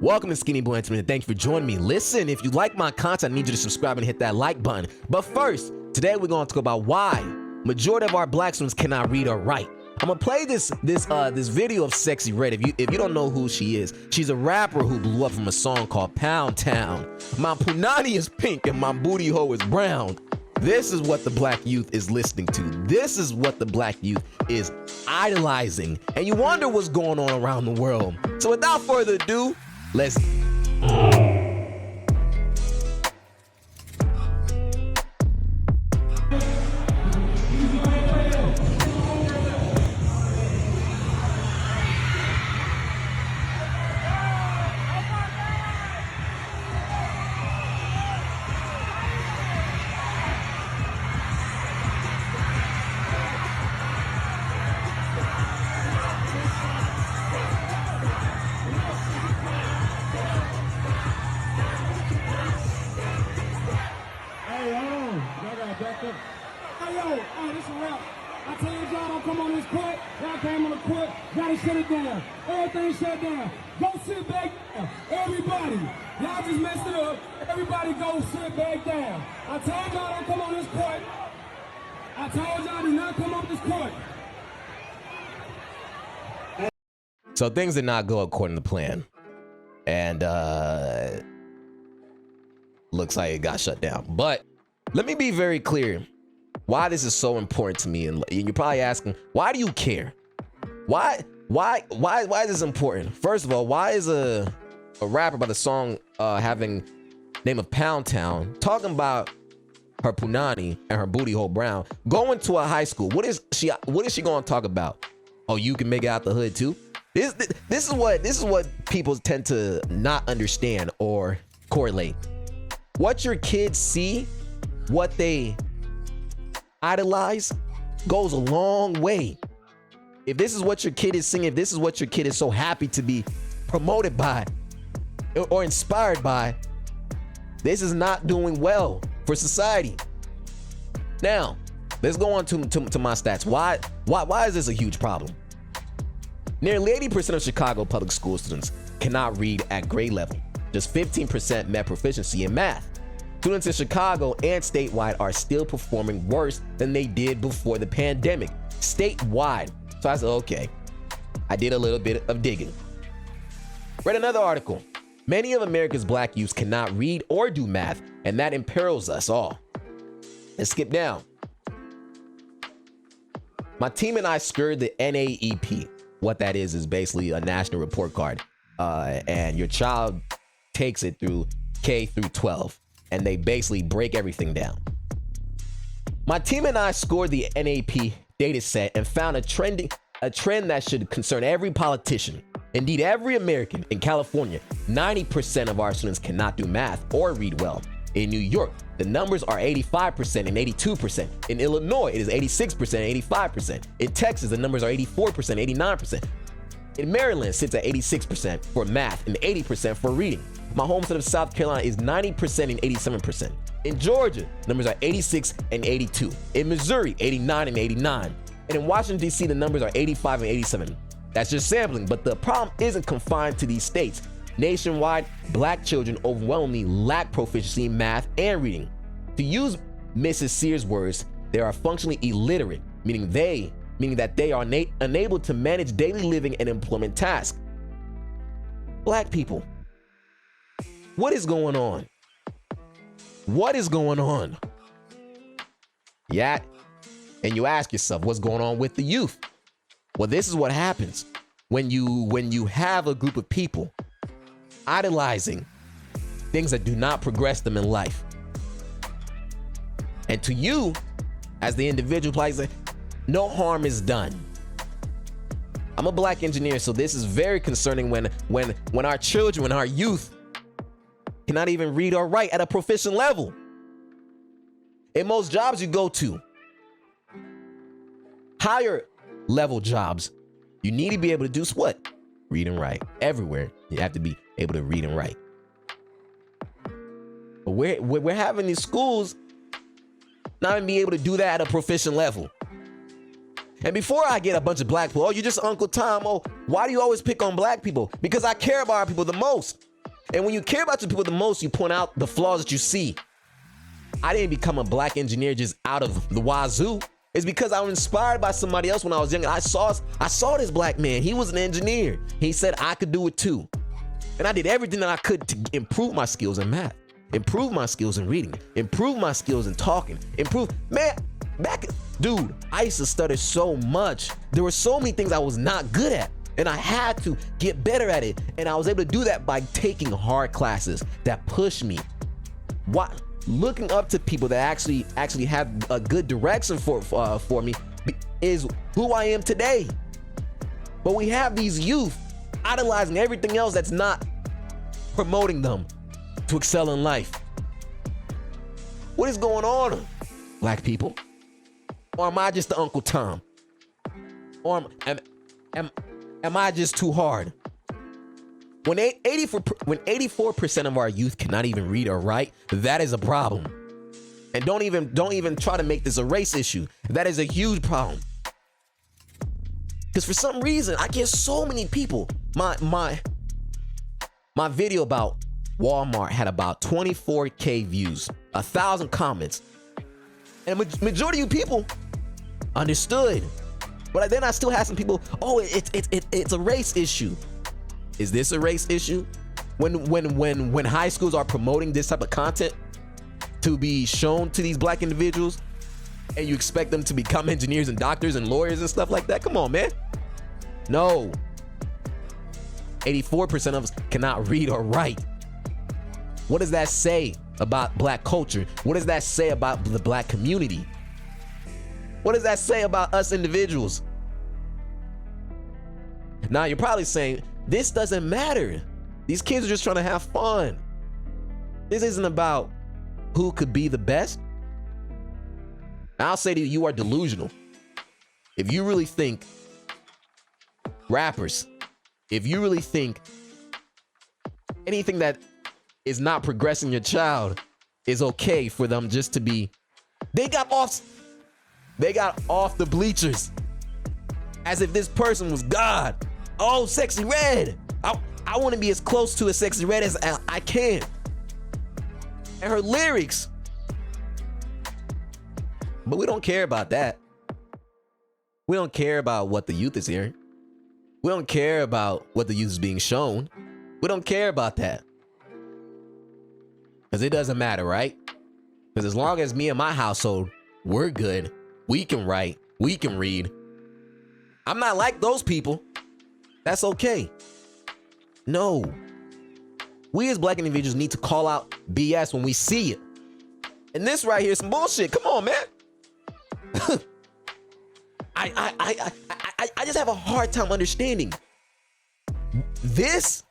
Welcome to SkinnyBoy-Entertainment. Thank you for joining me. Listen, if you like my content, I need you to subscribe and hit that like button. But first, today we're going to talk about why majority of our black students cannot read or write. I'm gonna play this video of Sexy Red. If you don't know who she is, she's a rapper who blew up from a song called Pound Town. My punani is pink and my booty hole is brown. This is what the black youth is listening to. This is what the black youth is idolizing. And you wonder what's going on around the world. So without further ado, let's... Hey, yo, this is a rap. I told y'all don't come on this court. Y'all came on the court. Gotta shut it down. Everything shut down. Go sit back down. Everybody. Y'all just messed it up. Everybody go sit back down. I told y'all don't come on this court. I told y'all do not come up this court. So things did not go according to plan. And looks like it got shut down. But let me be very clear why this is so important to me. And you're probably asking, why do you care? Why is this important? First of all, why is a rapper by the song having name of Pound Town talking about her punani and her booty hole brown going to a high school? What is she going to talk about? Oh, you can make it out the hood too? This is what people tend to not understand or correlate. What your kids see, what they idolize, goes a long way. If this is what your kid is singing, if this is what your kid is so happy to be promoted by or inspired by, this is not doing well for society. Now, let's go on to my stats. Why is this a huge problem? Nearly 80% of Chicago public school students cannot read at grade level. Just 15% met proficiency in math. Students in Chicago and statewide are still performing worse than they did before the pandemic. Statewide. So I said, okay, I did a little bit of digging. Read another article. Many of America's black youths cannot read or do math, and that imperils us all. Let's skip down. My team and I scoured the NAEP. What that is basically a national report card. And your child takes it through K through 12. And they basically break everything down. My team and I scored the NAP data set and found a trend that should concern every politician. Indeed, every American. In California, 90% of our students cannot do math or read well. In New York, the numbers are 85% and 82%. In Illinois, it is 86% and 85%. In Texas, the numbers are 84%, 89%. In Maryland, sits at 86% for math and 80% for reading. My home state of South Carolina is 90% and 87%. In Georgia, numbers are 86 and 82. In Missouri, 89 and 89. And in Washington, D.C., the numbers are 85 and 87. That's just sampling, but the problem isn't confined to these states. Nationwide, black children overwhelmingly lack proficiency in math and reading. To use Mrs. Sears' words, they are functionally illiterate, meaning that they are unable to manage daily living and employment tasks. Black people, what is going on? What is going on? Yeah, and you ask yourself, what's going on with the youth? Well, this is what happens when you have a group of people idolizing things that do not progress them in life. And to you, as the individual, like, no harm is done. I'm a black engineer, so this is very concerning when our children, when our youth cannot even read or write at a proficient level. In most jobs you go to, higher level jobs, you need to be able to do what? Read and write. Everywhere, you have to be able to read and write. But we're having these schools not even be able to do that at a proficient level. And before I get a bunch of black people, oh, you're just Uncle Tom. Oh, why do you always pick on black people? Because I care about our people the most. And when you care about your people the most, you point out the flaws that you see. I didn't become a black engineer just out of the wazoo. It's because I was inspired by somebody else when I was young. I saw this black man. He was an engineer. He said I could do it too. And I did everything that I could to improve my skills in math, improve my skills in reading, improve my skills in talking, dude, I used to stutter so much. There were so many things I was not good at, and I had to get better at it. And I was able to do that by taking hard classes that pushed me. Looking up to people that actually had a good direction for me is who I am today. But we have these youth idolizing everything else that's not promoting them to excel in life. What is going on, black people? Or am I just the Uncle Tom? Or am I just too hard? When 84% of our youth cannot even read or write, that is a problem. And don't even try to make this a race issue. That is a huge problem. Because for some reason, I get so many people. My video about Walmart had about 24K views, 1,000 comments. And majority of you people understood. But then I still had some people, oh, it's a race issue. Is this a race issue? When high schools are promoting this type of content to be shown to these black individuals, and you expect them to become engineers and doctors and lawyers and stuff like that? Come on, man. No. 84% of us cannot read or write. What does that say about black culture? What does that say about the black community? What does that say about us individuals? Now, you're probably saying, this doesn't matter. These kids are just trying to have fun. This isn't about who could be the best. I'll say to you, you are delusional. If you really think rappers, if you really think anything that is not progressing your child is okay for them just to be, they got off the bleachers as if this person was God. Oh, Sexy Red. I want to be as close to a Sexy Red as I can. And her lyrics. But we don't care about that. We don't care about what the youth is hearing. We don't care about what the youth is being shown. We don't care about that. Because it doesn't matter, right? Because as long as me and my household, we're good, we can write, we can read. I'm not like those people. That's okay. No. We as black individuals need to call out BS when we see it. And this right here is some bullshit. Come on, man. I just have a hard time understanding. This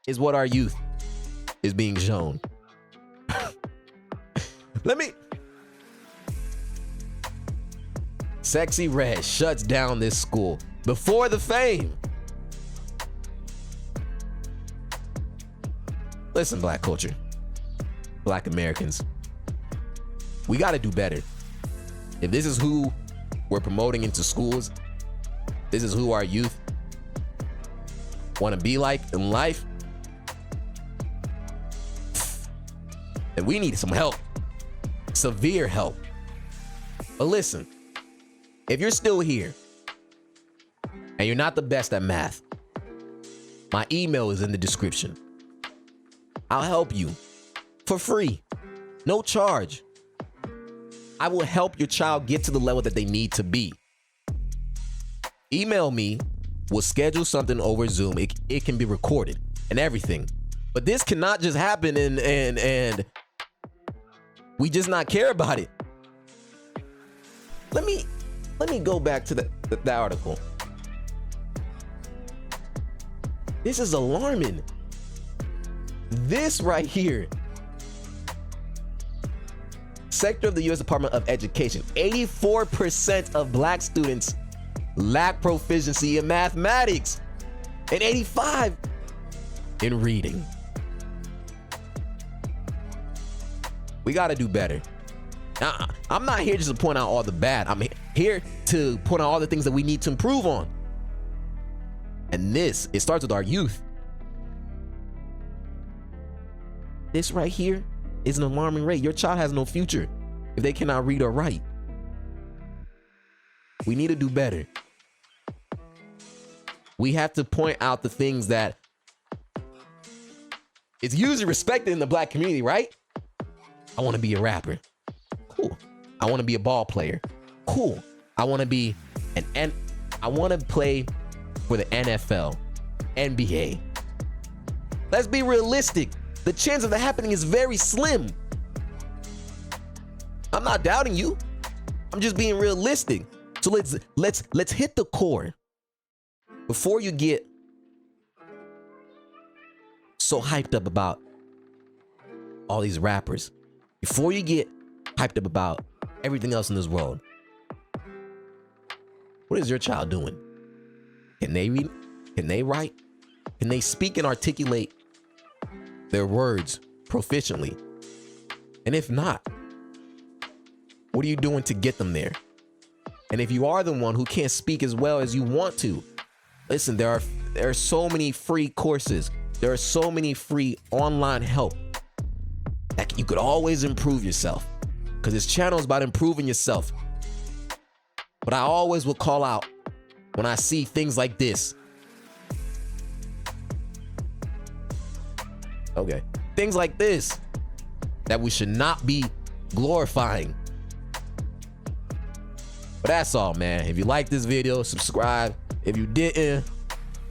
is what our youth is being shown. Sexy Red shuts down this school before the fame. Listen, black culture, black Americans, we got to do better. If this is who we're promoting into schools, this is who our youth want to be like in life, then we need some help, severe help. But listen, if you're still here and you're not the best at math, my email is in the description. I'll help you for free, no charge. I will help your child get to the level that they need to be. Email me, we'll schedule something over Zoom. It can be recorded and everything. But this cannot just happen and we just not care about it. Let me go back to the article. This is alarming. This right here. Sector of the U.S. Department of Education. 84% of black students lack proficiency in mathematics. And 85% in reading. We got to do better. Now, I'm not here just to point out all the bad. I'm here to point out all the things that we need to improve on. And it starts with our youth. This right here is an alarming rate. Your child has no future if they cannot read or write. We need to do better. We have to point out the things that it's usually respected in the black community, right? I want to be a rapper. Cool. I want to be a ball player. Cool. I want to be I want to play for the NFL, NBA. Let's be realistic. The chance of that happening is very slim. I'm not doubting you. I'm just being realistic. So let's hit the core before you get so hyped up about all these rappers. Before you get hyped up about everything else in this world. What is your child doing? Can they read? Can they write? Can they speak and articulate their words proficiently? And if not, what are you doing to get them there? And if you are the one who can't speak as well as you want to, listen, there are so many free courses. There are so many free online help that you could always improve yourself, because this channel is about improving yourself. But I always will call out when I see things like this. Okay. Things like this that we should not be glorifying. But that's all, man. If you like this video, subscribe. If you didn't,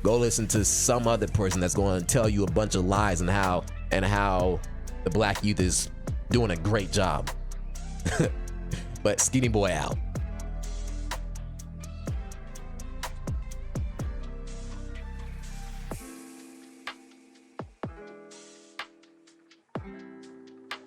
go listen to some other person that's going to tell you a bunch of lies and how the black youth is doing a great job. But Skinny Boy out.